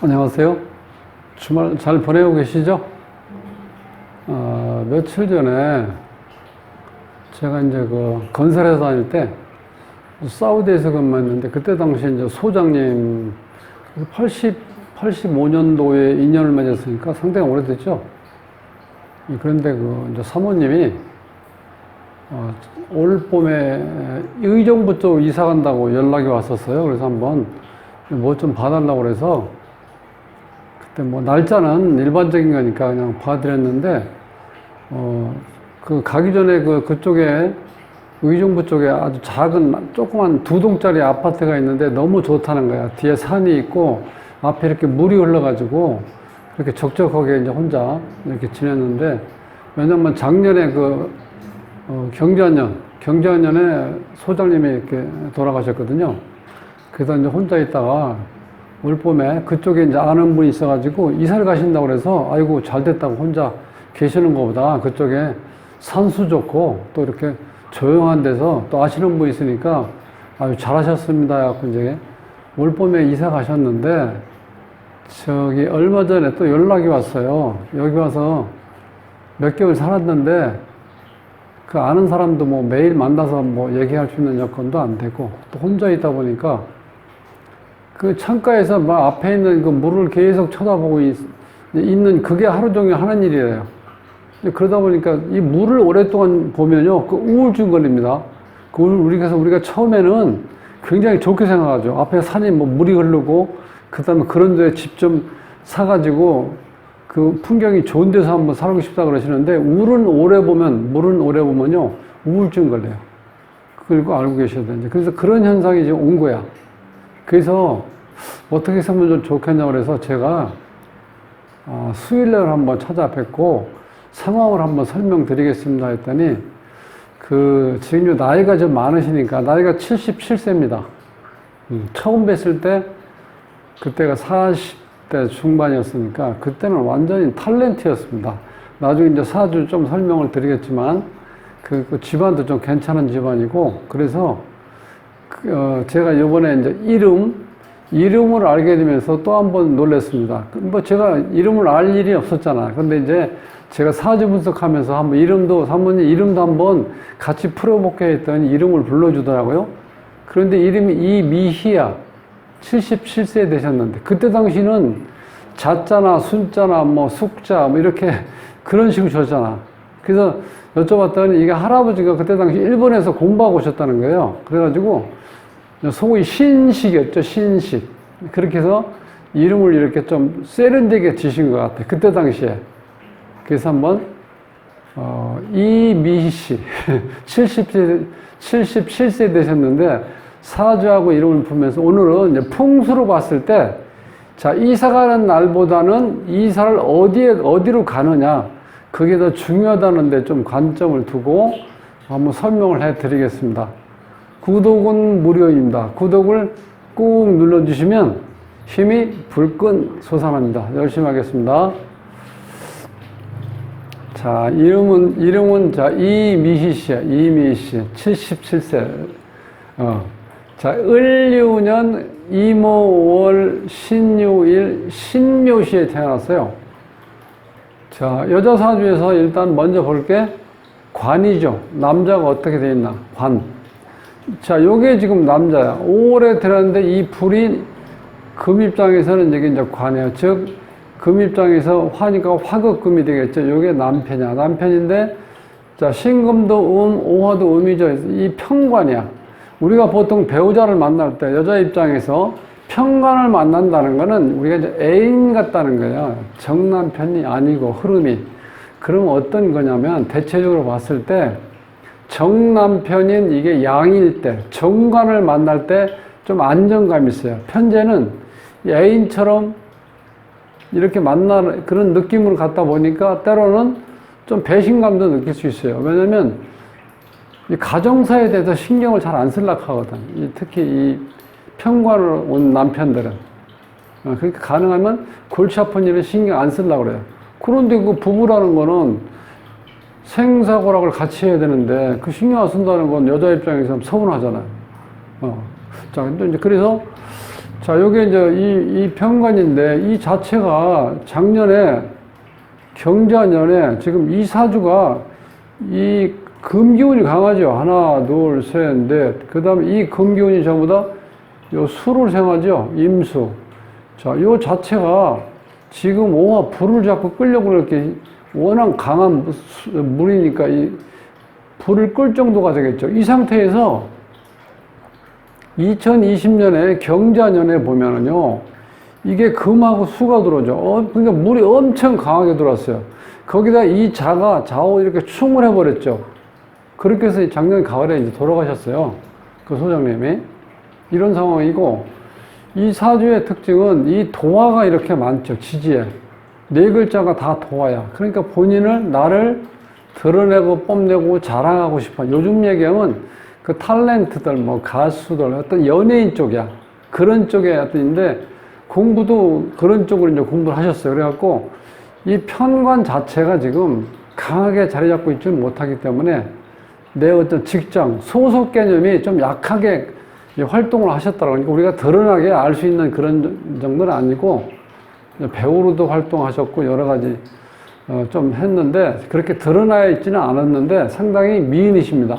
안녕하세요. 주말 잘 보내고 계시죠? 며칠 전에 제가 이제 그 건설회사 다닐 때 사우디에서 근무했는데 그때 당시에 이제 소장님 85년도에 인연을 맺었으니까 상당히 오래됐죠. 그런데 그 이제 사모님이 올 봄에 의정부 쪽 이사 간다고 연락이 왔었어요. 그래서 한번 뭐 좀 봐달라고 그래서 그때 뭐 날짜는 일반적인 거니까 그냥 봐드렸는데 그 가기 전에 그쪽에 의정부 쪽에 아주 작은 조그만 2동짜리 아파트가 있는데 너무 좋다는 거야. 뒤에 산이 있고 앞에 이렇게 물이 흘러가지고 이렇게 적적하게 이제 혼자 이렇게 지냈는데, 왜냐면 작년에 경자년에 소장님이 이렇게 돌아가셨거든요. 그래서 이제 혼자 있다가 올 봄에 그쪽에 이제 아는 분이 있어가지고 이사를 가신다고 그래서 아이고 잘 됐다고 혼자 계시는 것보다 그쪽에 산수 좋고 또 이렇게 조용한 데서 또 아시는 분이 있으니까 아유 잘하셨습니다 해갖고 이제 올 봄에 이사 가셨는데, 저기 얼마 전에 또 연락이 왔어요. 여기 와서 몇 개월 살았는데 그 아는 사람도 뭐 매일 만나서 뭐 얘기할 수 있는 여건도 안 되고 또 혼자 있다 보니까 그 창가에서 막 앞에 있는 그 물을 계속 쳐다보고 있는 그게 하루 종일 하는 일이에요. 그러다 보니까 이 물을 오랫동안 보면요, 그 우울증 걸립니다. 우리가 처음에는 굉장히 좋게 생각하죠. 앞에 산이 뭐 물이 흐르고, 그 다음에 그런 데 집 좀 사가지고 그 풍경이 좋은 데서 한번 살고 싶다 그러시는데, 물은 오래 보면요, 우울증 걸려요. 그리고 알고 계셔야 되는데. 그래서 그런 현상이 지금 온 거야. 그래서 어떻게 하면 좀 좋겠냐고 그래서 제가 수요일날 한번 찾아뵙고 상황을 한번 설명드리겠습니다 했더니, 지금 나이가 좀 많으시니까, 나이가 77세입니다. 처음 뵀을 때 그때가 40대 중반이었으니까 그때는 완전히 탤런트였습니다. 나중에 이제 사주 좀 설명을 드리겠지만 그 집안도 좀 괜찮은 집안이고, 그래서 제가 이번에 이제 이름을 알게 되면서 또 한 번 놀랐습니다. 뭐 제가 이름을 알 일이 없었잖아요. 근데 이제 제가 사주 분석하면서 한번 사모님 이름도 한번 같이 풀어볼게 했더니 이름을 불러주더라고요. 그런데 이름이 이미희야. 77세 되셨는데, 그때 당시는 자자나 순자나 뭐 숙자 뭐 이렇게 그런 식으로 줬잖아. 그래서 여쭤봤더니 이게 할아버지가 그때 당시 일본에서 공부하고 오셨다는 거예요. 그래가지고 소위 신식이었죠, 신식. 그렇게 해서 이름을 이렇게 좀 세련되게 지신 것 같아, 그때 당시에. 그래서 한번, 이미희 씨, 77세 되셨는데, 사주하고 이름을 보면서 오늘은 이제 풍수로 봤을 때, 자, 이사 가는 날보다는 이사를 어디로 가느냐, 그게 더 중요하다는데 좀 관점을 두고 한번 설명을 해 드리겠습니다. 구독은 무료입니다. 구독을 꾹 눌러주시면 힘이 불끈 솟아납니다. 열심히 하겠습니다. 자, 이름은 자, 이미희 씨야. 이미희 씨. 77세. 자, 을류년 이모월 신유일 신묘시에 태어났어요. 자, 여자 사주에서 일단 먼저 볼게 관이죠. 남자가 어떻게 되어 있나? 관. 자, 요게 지금 남자야. 5월에 들었는데 이 불이 금 입장에서는 이게 이제 관이에요. 즉, 금 입장에서 화니까 화극금이 되겠죠. 요게 남편이야. 남편인데, 자, 신금도 오화도 음이죠. 이 편관이야. 우리가 보통 배우자를 만날 때 여자 입장에서 편관을 만난다는 거는 우리가 이제 애인 같다는 거예요. 정남편이 아니고 흐름이. 그럼 어떤 거냐면 대체적으로 봤을 때 정남편인 이게 양일 때, 정관을 만날 때 좀 안정감이 있어요. 편제는 애인처럼 이렇게 그런 느낌으로 갖다 보니까 때로는 좀 배신감도 느낄 수 있어요. 왜냐면 이 가정사에 대해서 신경을 잘 안 쓰려고 하거든. 특히 이 편관을 온 남편들은. 그러니까 가능하면 골치 아픈 일은 신경 안 쓰려고 그래요. 그런데 그 부부라는 거는 생사고락을 같이 해야 되는데 그 신경 안 쓴다는 건 여자 입장에서 서운하잖아요. 자, 근데 이제 그래서 자, 요게 이제 이 편관인데, 이 자체가 작년에 경자년에 지금 이 사주가 이 금기운이 강하죠. 하나, 둘, 셋, 넷. 그 다음에 이 금기운이 전부 다 요 수를 생하죠. 임수. 자, 요 자체가 지금 오화 불을 자꾸 끌려고 그렇게 워낙 강한 물이니까 이 불을 끌 정도가 되겠죠. 이 상태에서 2020년에 경자년에 보면은요, 이게 금하고 수가 들어오죠. 그러니까 물이 엄청 강하게 들어왔어요. 거기다 이 자가 좌우 이렇게 충을 해버렸죠. 그렇게 해서 작년 가을에 이제 돌아가셨어요. 그 소장님이. 이런 상황이고, 이 사주의 특징은 이 도화가 이렇게 많죠. 지지에. 네 글자가 다 도화야. 그러니까 본인을, 나를 드러내고 뽐내고 자랑하고 싶어. 요즘 얘기하면 그 탤런트들, 뭐 가수들, 어떤 연예인 쪽이야. 그런 쪽의 어떤인데, 공부도 그런 쪽으로 이제 공부를 하셨어요. 그래갖고, 이 편관 자체가 지금 강하게 자리 잡고 있지 못하기 때문에, 내 어떤 직장, 소속 개념이 좀 약하게 활동을 하셨다고. 그러니까 우리가 드러나게 알 수 있는 그런 정도는 아니고, 배우로도 활동하셨고, 여러 가지, 좀 했는데, 그렇게 드러나 있지는 않았는데, 상당히 미인이십니다.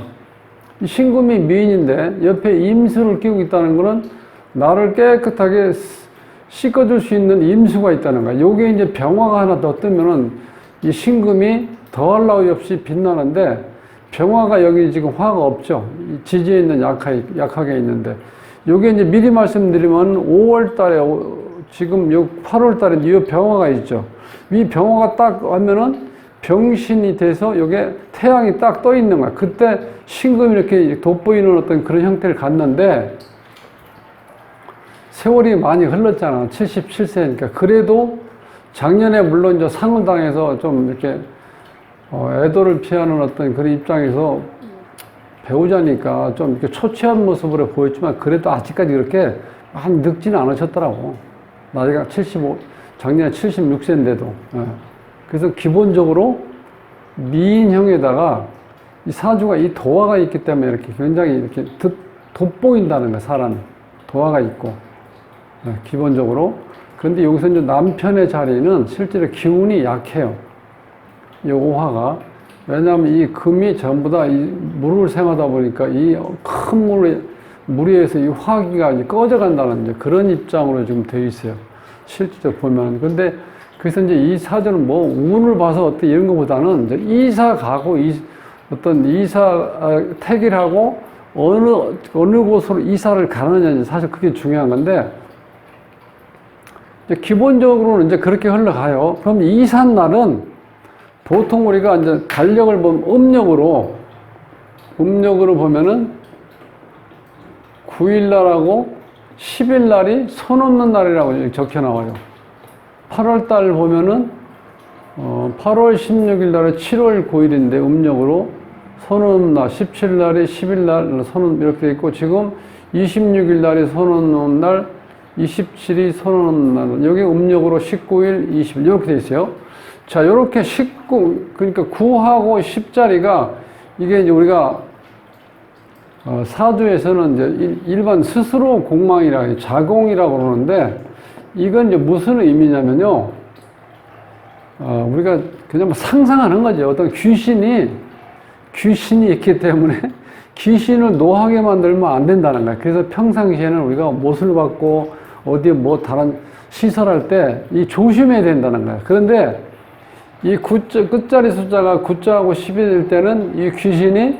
신금이 미인인데, 옆에 임수를 끼고 있다는 것은, 나를 깨끗하게 씻어줄 수 있는 임수가 있다는 거야. 요게 이제 병화가 하나 더 뜨면은, 이 신금이 더할 나위 없이 빛나는데, 병화가 여기 지금 화가 없죠. 지지에 있는 약하게 있는데. 요게 이제 미리 말씀드리면 5월 달에, 지금 요 8월 달에 이 병화가 있죠. 이 병화가 딱 하면은 병신이 돼서 요게 태양이 딱 떠 있는 거야. 그때 신금이 이렇게 돋보이는 어떤 그런 형태를 갖는데, 세월이 많이 흘렀잖아. 77세니까. 그래도 작년에 물론 이제 상을 당해서 좀 이렇게 애도를 피하는 어떤 그런 입장에서 배우자니까 좀 이렇게 초췌한 모습으로 보였지만 그래도 아직까지 그렇게 많이 늙지는 않으셨더라고. 나이가 작년에 76세인데도. 그래서 기본적으로 미인형에다가 이 사주가 이 도화가 있기 때문에 이렇게 굉장히 이렇게 돋보인다는 거야, 사람이. 도화가 있고. 기본적으로. 그런데 여기서 이제 남편의 자리는 실제로 기운이 약해요. 이 오화가. 왜냐하면 이 금이 전부 다 이 물을 생하다 보니까 이 큰 물에 의해서 이 화기가 이제 꺼져간다는 이제 그런 입장으로 지금 되어 있어요. 실제로 보면. 근데 그래서 이제 이 사주는 뭐 운을 봐서 어떤 이런 것보다는 이제 이사 가고 어떤 이사 택일하고 어느 곳으로 이사를 가느냐 사실 그게 중요한 건데 이제 기본적으로는 이제 그렇게 흘러가요. 그럼 이사 날은 보통 우리가 이제 달력을 보면 음력으로 보면은 9일날하고 10일날이 선 없는 날이라고 적혀 나와요. 8월달 보면은 8월 16일날에 7월 9일인데 음력으로 선 없는 날, 17일날이 10일날 선 이렇게 돼 있고 지금 26일날이 선 없는 날, 27일이 선 없는 날, 여기 음력으로 19일, 20일 이렇게 돼 있어요. 자, 요렇게 그러니까 9하고 10자리가 이게 이제 우리가 사주에서는 이제 일반 스스로 공망이라 자공이라고 그러는데 이건 이제 무슨 의미냐면요. 우리가 그냥 뭐 상상하는 거죠. 어떤 귀신이 있기 때문에 귀신을 노하게 만들면 안 된다는 거야. 그래서 평상시에는 우리가 못을 받고 어디에 뭐 다른 시설할 때 이 조심해야 된다는 거야. 그런데 이 끝자리 숫자가 9자하고 10일 때는 이 귀신이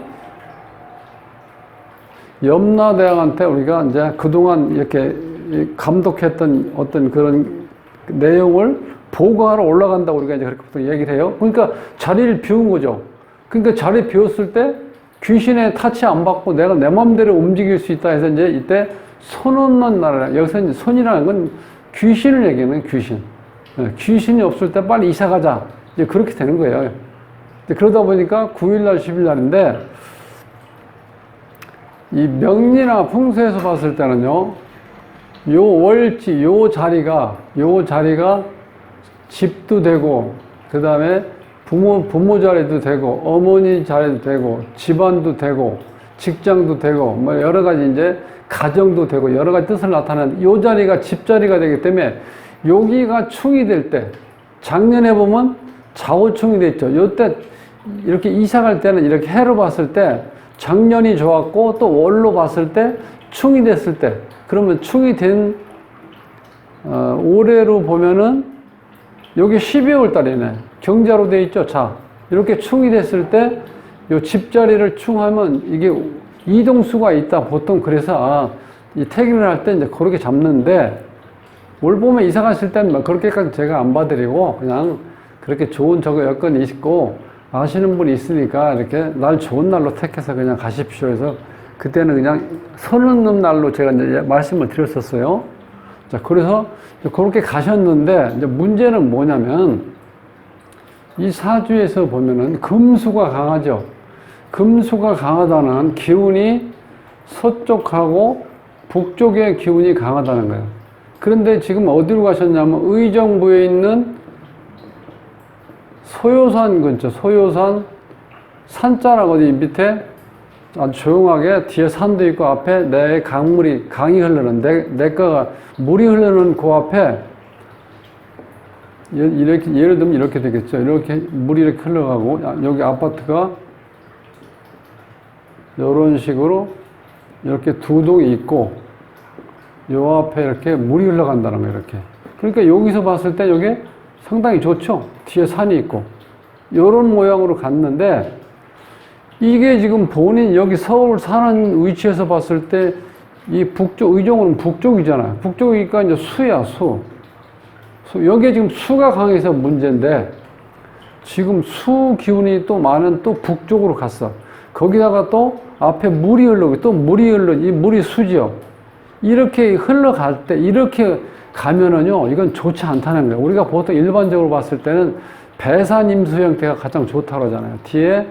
염라대왕한테 우리가 이제 그동안 이렇게 감독했던 어떤 그런 내용을 보고하러 올라간다고 우리가 이제 그렇게 보통 얘기를 해요. 그러니까 자리를 비운 거죠. 그러니까 자리 비웠을 때 귀신의 타치 안 받고 내가 내 마음대로 움직일 수 있다 해서 이제 이때 손 없는 나라, 여기서 이제 손이라는 건 귀신을 얘기하는 귀신. 귀신이 없을 때 빨리 이사 가자. 이제 그렇게 되는 거예요. 그러다 보니까 9일날, 10일날인데, 이 명리나 풍수에서 봤을 때는요, 요 월지, 요 자리가 집도 되고, 그 다음에 부모 자리도 되고, 어머니 자리도 되고, 집안도 되고, 직장도 되고, 뭐 여러 가지 이제 가정도 되고, 여러 가지 뜻을 나타내는 요 자리가 집자리가 되기 때문에 여기가 충이 될 때, 작년에 보면 좌우충이 됐죠. 요때 이렇게 이사 갈 때는 이렇게 해로 봤을 때 작년이 좋았고 또 월로 봤을 때 충이 됐을 때, 그러면 충이 된 올해로 보면은 여기 12월 달이네. 경자로 돼 있죠. 자, 이렇게 충이 됐을 때 요 집자리를 충하면 이게 이동수가 있다. 보통 그래서 이 태기를 할 때 이제 그렇게 잡는데, 올 봄에 이사 가실 때는 그렇게까지 제가 안 봐드리고 그냥 그렇게 좋은 저거 여건이 있고 아시는 분이 있으니까 이렇게 날 좋은 날로 택해서 그냥 가십시오 해서 그때는 그냥 선 넘는 날로 제가 이제 말씀을 드렸었어요. 자, 그래서 그렇게 가셨는데, 이제 문제는 뭐냐면, 이 사주에서 보면은 금수가 강하죠. 금수가 강하다는 기운이 서쪽하고 북쪽의 기운이 강하다는 거예요. 그런데 지금 어디로 가셨냐면, 의정부에 있는 소요산 근처, 소요산 산자락 어디 밑에 아주 조용하게 뒤에 산도 있고 앞에 내 강이 흐르는 내가가 물이 흐르는 그 앞에 이렇게 예를 들면 이렇게 되겠죠. 이렇게 물이 이렇게 흘러가고 여기 아파트가 이런 식으로 이렇게 두 동이 있고 요 앞에 이렇게 물이 흘러간다는 거예요. 이렇게. 그러니까 여기서 봤을 때 이게 상당히 좋죠. 뒤에 산이 있고 이런 모양으로 갔는데, 이게 지금 본인 여기 서울 사는 위치에서 봤을 때 이 북쪽, 의정부는 북쪽이잖아요. 북쪽이니까 이제 수야, 수. 여기에 지금 수가 강해서 문제인데, 지금 수 기운이 또 많은 또 북쪽으로 갔어. 거기다가 또 앞에 물이 흘러오고 또 물이 이 물이 수지요. 이렇게 흘러갈 때, 이렇게 가면은요, 이건 좋지 않다는 거예요. 우리가 보통 일반적으로 봤을 때는 배산임수 형태가 가장 좋다고 하잖아요. 뒤에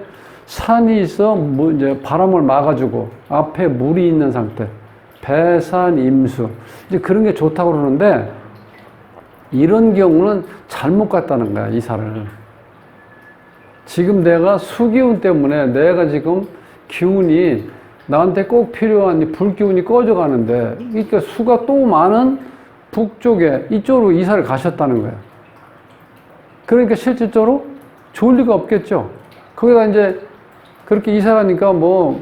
산이 있어 이제 바람을 막아주고 앞에 물이 있는 상태, 배산임수, 이제 그런 게 좋다고 그러는데, 이런 경우는 잘못 갔다는 거야, 이사를. 지금 내가 수기운 때문에 내가 지금 기운이 나한테 꼭 필요한 이 불기운이 꺼져가는데, 그러니까 수가 또 많은 북쪽에 이쪽으로 이사를 가셨다는 거예요. 그러니까 실질적으로 좋을 리가 없겠죠. 거기다 이제 그렇게 이사 가니까 뭐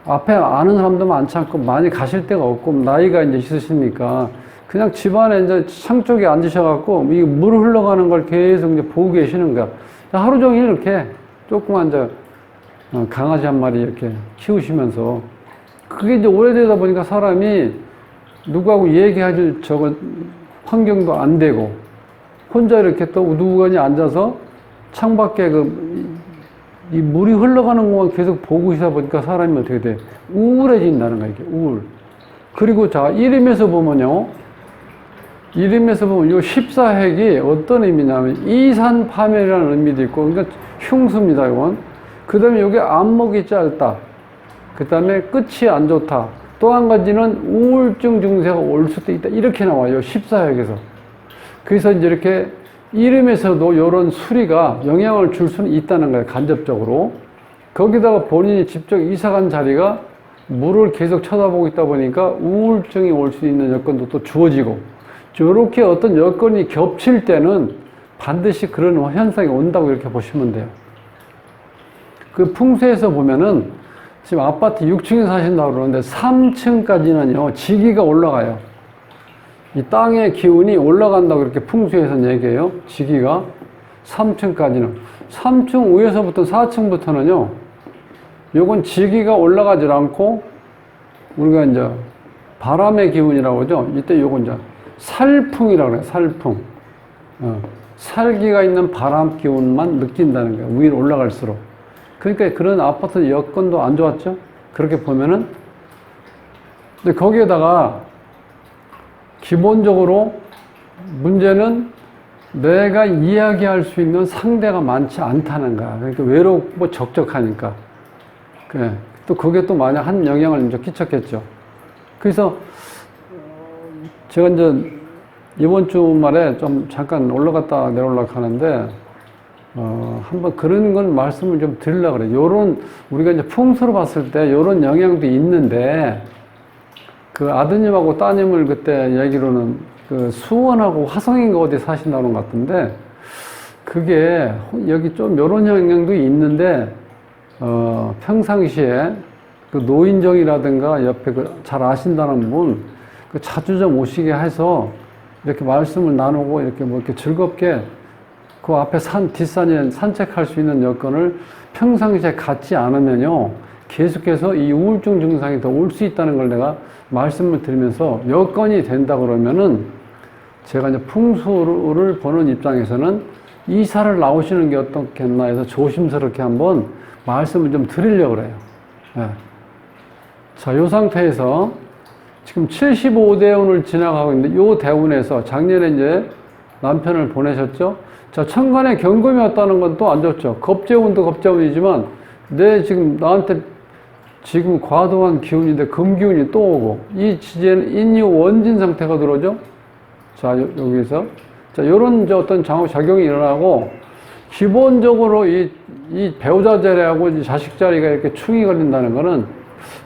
앞에 아는 사람도 많지 않고 많이 가실 데가 없고 나이가 이제 있으시니까 그냥 집안에 이제 창 쪽에 앉으셔갖고 이 물 흘러가는 걸 계속 이제 보고 계시는 거야. 하루 종일 이렇게 조그만 강아지 한 마리 이렇게 키우시면서, 그게 이제 오래되다 보니까 사람이 누구하고 얘기할 저거 환경도 안 되고 혼자 이렇게 또 우두커니 앉아서 창밖에 이 물이 흘러가는 것만 계속 보고 있다 보니까 사람이 어떻게 돼? 우울해진다는 거야, 이게 우울. 그리고 자, 이름에서 보면요. 이름에서 보면 이 14핵이 어떤 의미냐면 이산파멸이라는 의미도 있고, 그러니까 흉수입니다, 이건. 그 다음에 여기 안목이 짧다. 그 다음에 끝이 안 좋다. 또 한 가지는 우울증 증세가 올 수도 있다. 이렇게 나와요, 14핵에서. 그래서 이제 이렇게 이름에서도 이런 수리가 영향을 줄 수는 있다는 거예요, 간접적으로. 거기다가 본인이 직접 이사간 자리가 물을 계속 쳐다보고 있다 보니까 우울증이 올 수 있는 여건도 또 주어지고, 이렇게 어떤 여건이 겹칠 때는 반드시 그런 현상이 온다고 이렇게 보시면 돼요. 그 풍수에서 보면은 지금 아파트 6층에 사신다고 그러는데 3층까지는요, 지기가 올라가요. 이 땅의 기운이 올라간다고 이렇게 풍수에서는 얘기해요. 지기가 3층까지는. 3층 위에서부터 4층부터는요, 요건 지기가 올라가질 않고, 우리가 이제 바람의 기운이라고 하죠. 이때 요건 이제 살풍이라고 그래요. 살풍. 살기가 있는 바람 기운만 느낀다는 거예요. 위로 올라갈수록. 그러니까 그런 아파트 여건도 안 좋았죠. 그렇게 보면은. 근데 거기에다가 기본적으로 문제는 내가 이야기할 수 있는 상대가 많지 않다는 거야. 그러니까 외롭고 적적하니까. 그래. 또 그게 또 만약 한 영향을 이제 끼쳤겠죠. 그래서 제가 이제 이번 주말에 좀 잠깐 올라갔다 내려올라 하는데, 한번 그런 건 말씀을 좀 드리려고 그래요. 요런, 우리가 이제 풍수로 봤을 때 요런 영향도 있는데, 그 아드님하고 따님을 그때 얘기로는 그 수원하고 화성인가 어디 사신다는 것 같은데, 그게 여기 좀 요런 영향도 있는데, 평상시에 그 노인정이라든가 옆에 그 잘 아신다는 분, 그 자주 좀 오시게 해서 이렇게 말씀을 나누고 이렇게 뭐 이렇게 즐겁게 그 앞에 뒷산에 산책할 수 있는 여건을 평상시에 갖지 않으면요, 계속해서 이 우울증 증상이 더 올 수 있다는 걸 내가 말씀을 드리면서 여건이 된다 그러면은 제가 이제 풍수를 보는 입장에서는 이사를 나오시는 게 어떻겠나 해서 조심스럽게 한번 말씀을 좀 드리려고 그래요. 네. 자, 요 상태에서 지금 75대운을 지나가고 있는데 요 대운에서 작년에 이제 남편을 보내셨죠? 자, 천간에 경금이 왔다는 건 또 안 좋죠. 겁재운도 겁재운이지만 내 지금 나한테 지금 과도한 기운인데 금기운이 또 오고 이 지지에는 인유 원진 상태가 들어오죠. 자, 여기서 자, 요런 이제 어떤 작용이 일어나고 기본적으로 이 배우자 자리하고 이 자식 자리가 이렇게 충이 걸린다는 거는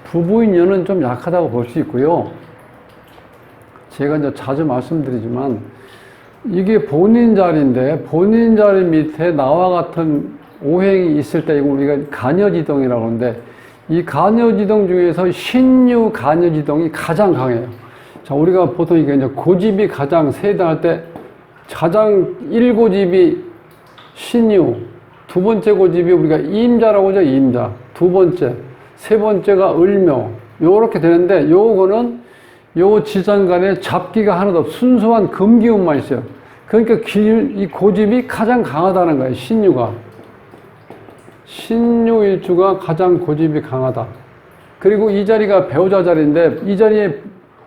부부인연은 좀 약하다고 볼 수 있고요. 제가 이제 자주 말씀드리지만 이게 본인 자리인데 본인 자리 밑에 나와 같은 오행이 있을 때 이거 우리가 간여지동이라고 하는데 이 간여지동 중에서 신유 간여지동이 가장 강해요. 자, 우리가 보통 이게 이제 고집이 가장 세다할 때 가장 1고집이 신유, 두 번째 고집이 우리가 임자라고 하죠. 임자. 두 번째, 세 번째가 을묘. 요렇게 되는데 요거는 요 지장간에 잡기가 하나도 없어. 순수한 금기운만 있어요. 그러니까 이 고집이 가장 강하다는 거예요. 신유가. 신유일주가 가장 고집이 강하다. 그리고 이 자리가 배우자 자리인데 이 자리에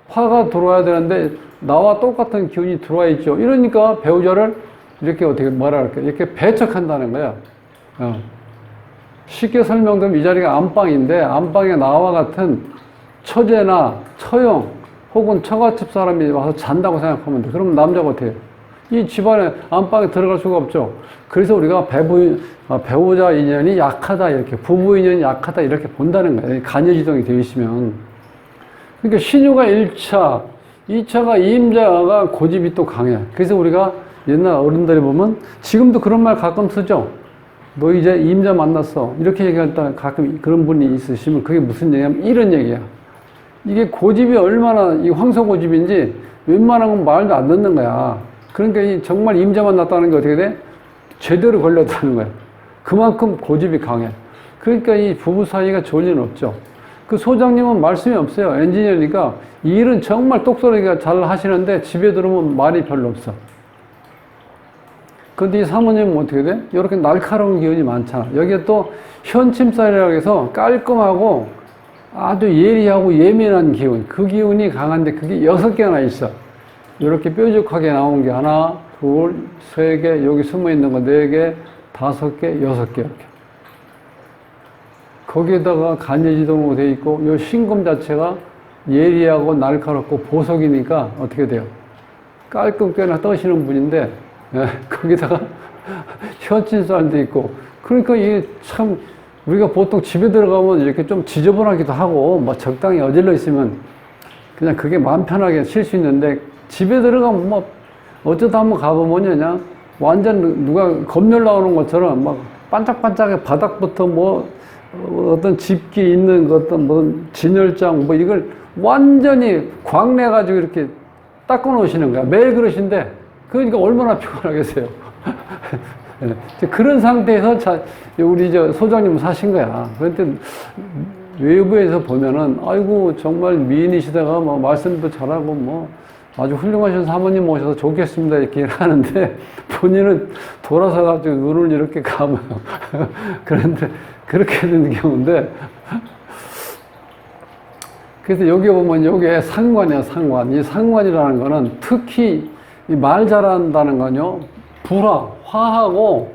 화가 들어와야 되는데 나와 똑같은 기운이 들어와 있죠. 이러니까 배우자를 이렇게 어떻게 뭐라 할까 이렇게 배척한다는 거야. 쉽게 설명드리면 이 자리가 안방인데 안방에 나와 같은 처제나 처형 혹은 처갓집 사람이 와서 잔다고 생각하면 돼. 그러면 남자가 어떻게 해요? 이 집안에 안방에 들어갈 수가 없죠. 그래서 우리가 배우자 인연이 약하다 이렇게 부부 인연이 약하다 이렇게 본다는 거예요. 간여지동이 되어 있으면. 그러니까 신유가 1차, 2차가 임자가 고집이 또 강해. 그래서 우리가 옛날 어른들이 보면 지금도 그런 말 가끔 쓰죠. 너 이제 임자 만났어. 이렇게 얘기할 때 가끔 그런 분이 있으시면 그게 무슨 얘기냐면 이런 얘기야. 이게 고집이 얼마나 이 황소 고집인지 웬만한 건 말도 안 듣는 거야. 그러니까 정말 임자 만났다는 게 어떻게 돼? 제대로 걸렸다는 거야. 그만큼 고집이 강해. 그러니까 이 부부 사이가 좋을 리는 없죠. 그 소장님은 말씀이 없어요. 엔지니어니까 일은 정말 똑소리가 잘 하시는데 집에 들어오면 말이 별로 없어. 근데 이 사모님은 어떻게 돼? 이렇게 날카로운 기운이 많잖아. 여기에 또 현침살이라고 해서 깔끔하고 아주 예리하고 예민한 기운. 그 기운이 강한데 그게 6개나 있어. 이렇게 뾰족하게 나온 게 하나, 둘, 세 개, 여기 숨어 있는 거 4개, 5개, 6개 이렇게. 거기에다가 간여지동으로 되어 있고 이 신금 자체가 예리하고 날카롭고 보석이니까 어떻게 돼요? 깔끔하게 떠시는 분인데 거기다가 현친살도 있고 그러니까 이게 참 우리가 보통 집에 들어가면 이렇게 좀 지저분하기도 하고 뭐 적당히 어질러 있으면 그냥 그게 마음 편하게 쉴 수 있는데 집에 들어가면 뭐 어쩌다 한번 가보면요 완전 누가 검열 나오는 것처럼 막 반짝반짝하게 바닥부터 뭐 어떤 집기 있는 어떤 뭐 진열장 뭐 이걸 완전히 광내가지고 이렇게 닦아 놓으시는 거야. 매일 그러신데 그러니까 얼마나 피곤하겠어요. 그런 상태에서 우리 소장님 사신 거야. 그런데 외부에서 보면은 아이고 정말 미인이시다가 뭐 말씀도 잘하고 뭐 아주 훌륭하신 사모님 모셔서 좋겠습니다 이렇게 하는데 본인은 돌아서 가지고 눈을 이렇게 감아요. 그런데 그렇게 되는 경우인데 그래서 여기 보면 여기에 상관이야 상관. 이 상관이라는 거는 특히 이 말 잘한다는 건요 불화, 화하고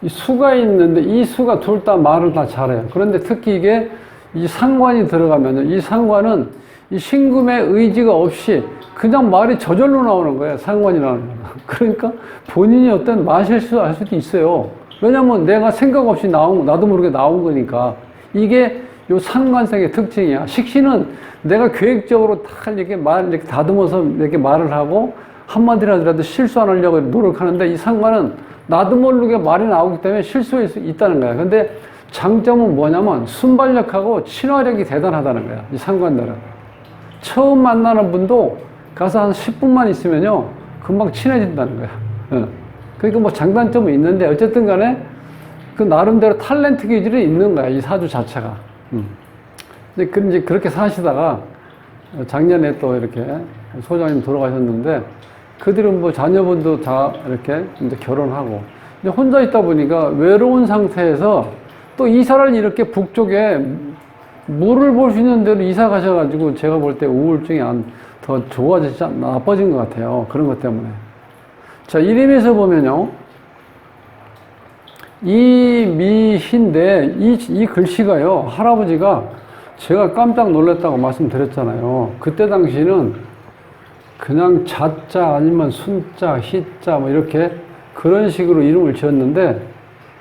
이 수가 있는데 이 수가 둘 다 말을 다 잘해요. 그런데 특히 이게 이 상관이 들어가면요 이 상관은 이 신금의 의지가 없이 그냥 말이 저절로 나오는 거예요. 상관이라는 거는. 그러니까 본인이 어떤 말실수 할 수도 있어요. 왜냐면 내가 생각 없이 나도 모르게 나온 거니까. 이게 요 상관성의 특징이야. 식신은 내가 계획적으로 다 이렇게 이렇게 다듬어서 이렇게 말을 하고 한마디라도 실수 안 하려고 노력하는데 이 상관은 나도 모르게 말이 나오기 때문에 실수할 수 있다는 거야. 근데 장점은 뭐냐면 순발력하고 친화력이 대단하다는 거야. 이 상관들은. 처음 만나는 분도 가서 한 10분만 있으면요. 금방 친해진다는 거야. 그러니까 뭐 장단점은 있는데 어쨌든 간에 그 나름대로 탤런트 기질이 있는 거야. 이 사주 자체가. 이제 그렇게 사시다가 작년에 또 이렇게 소장님 돌아가셨는데 그들은 뭐 자녀분도 다 이렇게 이제 결혼하고 이제 혼자 있다 보니까 외로운 상태에서 또 이사를 이렇게 북쪽에 물을 볼 수 있는 데로 이사 가셔가지고 제가 볼 때 우울증이 더 좋아지지 나빠진 것 같아요. 그런 것 때문에. 자, 이름에서 보면요. 이미희인데 이 글씨가요. 할아버지가 제가 깜짝 놀랐다고 말씀드렸잖아요. 그때 당시는 그냥 자자 아니면 순자, 희자 뭐 이렇게 그런 식으로 이름을 지었는데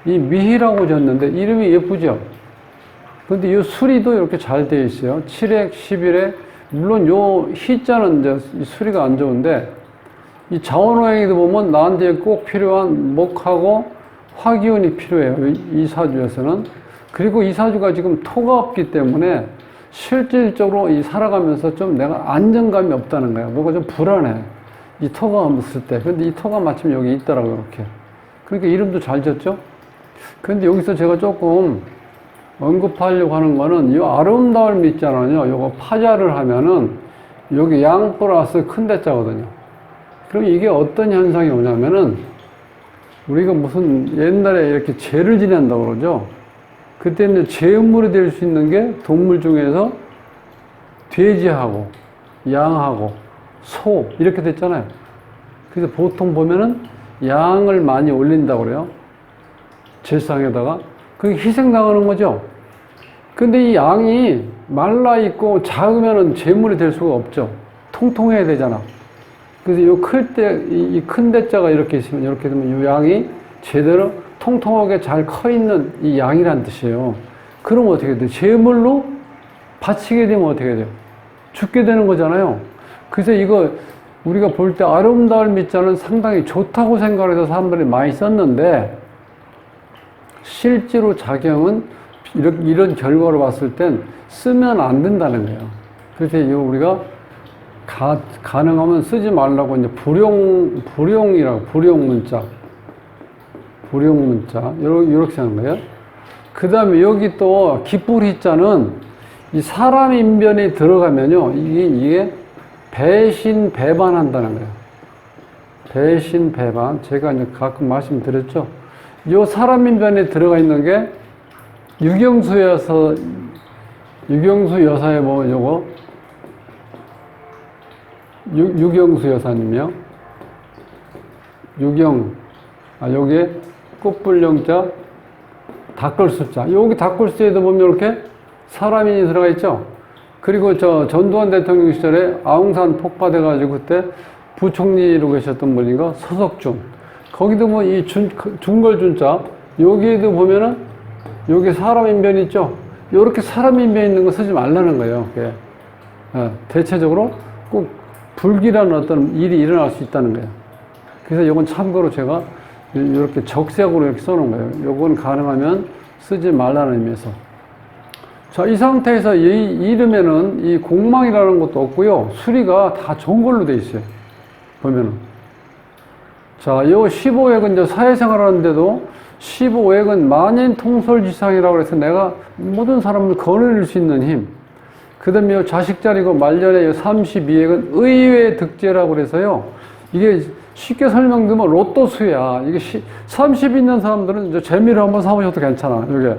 이 미희라고 지었는데 이름이 예쁘죠? 근데 이 수리도 이렇게 잘 되어 있어요. 7액, 11액. 물론 요 희자는 이제 수리가 안 좋은데 이 자원호행에도 보면 나한테 꼭 필요한 목하고 화기운이 필요해요. 이 사주에서는. 그리고 이 사주가 지금 토가 없기 때문에 실질적으로 이 살아가면서 좀 내가 안정감이 없다는 거야. 뭐가 좀 불안해. 이 토가 없을 때. 근데 이 토가 마침 여기 있더라고요. 이렇게. 그러니까 이름도 잘 지었죠? 근데 여기서 제가 조금 언급하려고 하는 거는 이 아름다움이 있잖아요. 요거 파자를 하면은 여기 양 플러스 큰 대자거든요. 그럼 이게 어떤 현상이 오냐면은 우리가 무슨 옛날에 이렇게 죄를 지낸다고 그러죠. 그때는 죄물이 될 수 있는 게 동물 중에서 돼지하고 양하고 소 이렇게 됐잖아요. 그래서 보통 보면은 양을 많이 올린다고 그래요. 제상에다가. 그게 희생 나가는 거죠. 근데 이 양이 말라있고 작으면은 재물이 될 수가 없죠. 통통해야 되잖아. 그래서 요 클 때, 이 큰 대자가 이렇게 있으면, 이렇게 되면 이 양이 제대로 통통하게 잘 커 있는 이 양이란 뜻이에요. 그럼 어떻게 돼요? 재물로 바치게 되면 어떻게 돼요? 죽게 되는 거잖아요. 그래서 이거 우리가 볼 때 아름다울 밑자는 상당히 좋다고 생각해서 사람들이 많이 썼는데, 실제로 작용은 이런 결과로 봤을 땐 쓰면 안 된다는 거예요. 그래서 이거 우리가 가능하면 쓰지 말라고 이제 불용이라고, 불용문자. 이렇게 하는 거예요. 그 다음에 여기 또 기쁘리자는 이 사람 인변이 들어가면요. 이게 배신, 배반한다는 거예요. 배신, 배반. 제가 이제 가끔 말씀드렸죠. 요 사람 인변에 들어가 있는 게 유경수 여사의 뭐 요거 유경수 여사님이요. 여기에 꽃불령자, 닭걸수자. 여기 닭걸수에도 보면 이렇게 사람인이 들어가 있죠. 그리고 전두환 대통령 시절에 아웅산 폭파돼가지고 그때 부총리로 계셨던 분인가 서석준. 거기도 뭐 이 중걸준자. 여기에도 보면은 여기 사람 인변 있죠. 요렇게 사람 인변 있는 거 쓰지 말라는 거예요. 대체적으로 꼭 불길한 어떤 일이 일어날 수 있다는 거예요. 그래서 이건 참고로 제가 이렇게 적색으로 이렇게 써놓은 거예요. 요건 가능하면 쓰지 말라는 의미에서. 자, 이 상태에서 이 이름에는 이 공망이라는 것도 없고요. 수리가 다 좋은 걸로 돼 있어요. 보면은. 자, 요 15액은 이제 사회생활 하는데도 15액은 만인통솔지상이라고 해서 내가 모든 사람을 거느릴 수 있는 힘. 그 다음에 요 자식자리고 말년에 요 32액은 의외의 득제라고 그래서요. 이게 쉽게 설명드리면 로또수야. 이게 30 있는 사람들은 이제 재미로 한번 사보셔도 괜찮아. 이게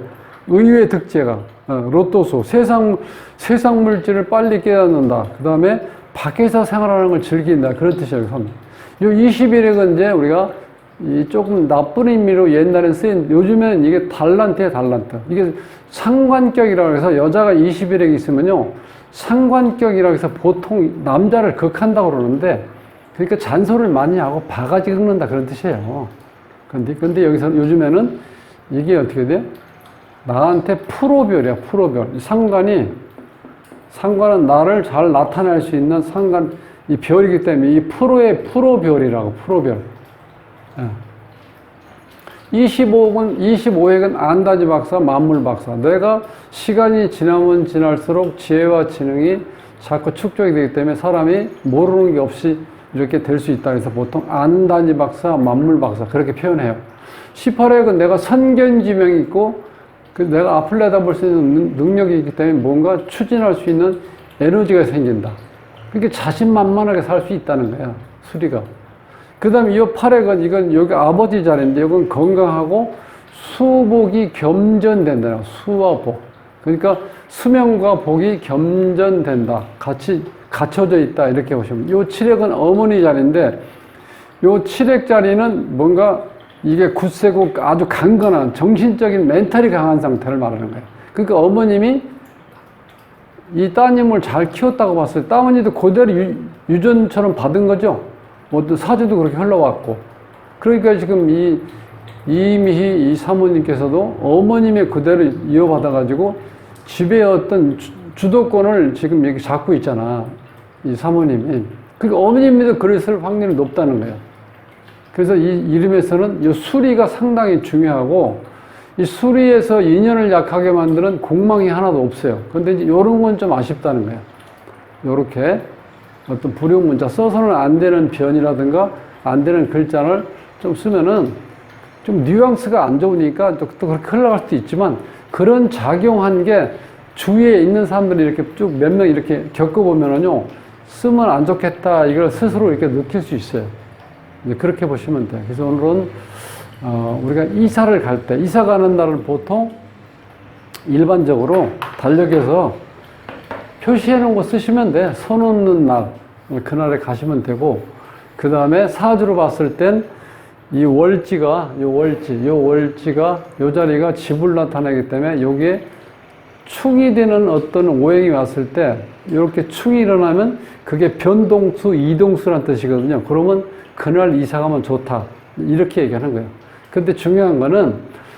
의외의 득제가. 로또수. 세상 물질을 빨리 깨닫는다. 그 다음에 밖에서 생활하는 걸 즐긴다. 그런 뜻이에요. 요 21액은 이제 우리가 이 조금 나쁜 의미로 옛날엔 쓰인, 요즘엔 이게 달란트예요, 달란트. 이게 상관격이라고 해서 여자가 21액 있으면요, 상관격이라고 해서 보통 남자를 극한다고 그러는데, 그러니까 잔소리를 많이 하고 바가지 긁는다 그런 뜻이에요. 근데 여기서 요즘에는 이게 어떻게 돼? 나한테 프로별이야, 프로별. 상관은 나를 잘 나타낼 수 있는 이 별이기 때문에 이 프로의 프로별이라고, 프로별. 25핵은 안다지 박사, 만물 박사. 내가 시간이 지나면 지날수록 지혜와 지능이 자꾸 축적이 되기 때문에 사람이 모르는 게 없이 이렇게 될 수 있다. 그래서 보통 안다지 박사, 만물 박사. 그렇게 표현해요. 18핵은 내가 선견지명이 있고, 내가 앞을 내다볼 수 있는 능력이 있기 때문에 뭔가 추진할 수 있는 에너지가 생긴다. 그렇게 자신만만하게 살 수 있다는 거야, 수리가. 그 다음에 이 8핵은 이건 여기 아버지 자리인데, 이건 건강하고 수복이 겸전된다. 수와 복. 그러니까 수명과 복이 겸전된다. 같이 갖춰져 있다. 이렇게 보시면. 이 7핵은 어머니 자리인데, 이 7핵 자리는 뭔가 이게 굳세고 아주 강건한 정신적인 멘탈이 강한 상태를 말하는 거예요. 그러니까 어머님이 이 따님을 잘 키웠다고 봤어요. 따님도 그대로 유전처럼 받은 거죠. 뭐 사주도 그렇게 흘러왔고. 그러니까 지금 이미희 이 사모님께서도 어머님의 그대로 이어받아가지고 집의 어떤 주도권을 지금 여기 잡고 있잖아. 이 사모님이. 그러니까 어머님도 그랬을 확률이 높다는 거예요. 그래서 이 이름에서는 이 수리가 상당히 중요하고, 이 수리에서 인연을 약하게 만드는 공망이 하나도 없어요. 근데 이제 요런 건 좀 아쉽다는 거예요. 요렇게 어떤 불용 문자 써서는 안 되는 변이라든가 안 되는 글자를 좀 쓰면은 좀 뉘앙스가 안 좋으니까 또 그렇게 흘러갈 수도 있지만, 그런 작용한 게 주위에 있는 사람들이 이렇게 쭉 몇 명 이렇게 겪어보면은요, 쓰면 안 좋겠다 이걸 스스로 이렇게 느낄 수 있어요. 그렇게 보시면 돼요. 그래서 오늘은 우리가 이사를 갈 때, 이사 가는 날을 보통 일반적으로 달력에서 표시해 놓은 거 쓰시면 돼. 손 놓는 날, 그날에 가시면 되고, 그 다음에 사주로 봤을 땐 이 월지가, 요 자리가 집을 나타내기 때문에 여기에 충이 되는 어떤 오행이 왔을 때, 이렇게 충이 일어나면 그게 변동수, 이동수라는 뜻이거든요. 그러면 그날 이사 가면 좋다. 이렇게 얘기하는 거예요. 근데 중요한 거는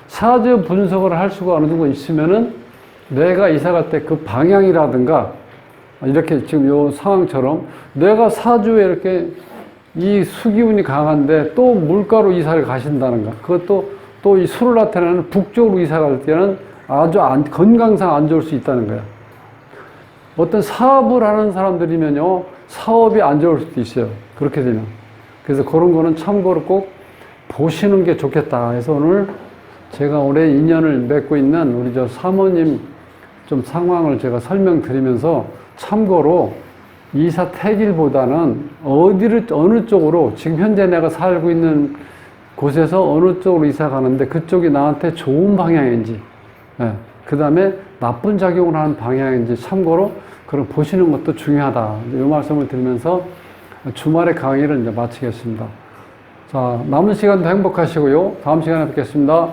사주 분석을 할 수가 어느 정도 있으면은 내가 이사 갈 때 그 방향이라든가, 이렇게 지금 요 상황처럼 내가 사주에 이렇게 이 수기운이 강한데 또 물가로 이사를 가신다는가. 그것도 또 이 수를 나타내는 북쪽으로 이사 갈 때는 아주 건강상 안 좋을 수 있다는 거야. 어떤 사업을 하는 사람들이면요, 사업이 안 좋을 수도 있어요. 그렇게 되면. 그래서 그런 거는 참고로 꼭 보시는 게 좋겠다 해서 오늘 제가 올해 인연을 맺고 있는 우리 저 사모님 좀 상황을 제가 설명드리면서 참고로 이사 태길보다는 어느 쪽으로, 지금 현재 내가 살고 있는 곳에서 어느 쪽으로 이사 가는데 그쪽이 나한테 좋은 방향인지, 그 다음에 나쁜 작용을 하는 방향인지 참고로 그런 보시는 것도 중요하다. 이 말씀을 드리면서 주말의 강의를 이제 마치겠습니다. 자, 남은 시간도 행복하시고요. 다음 시간에 뵙겠습니다.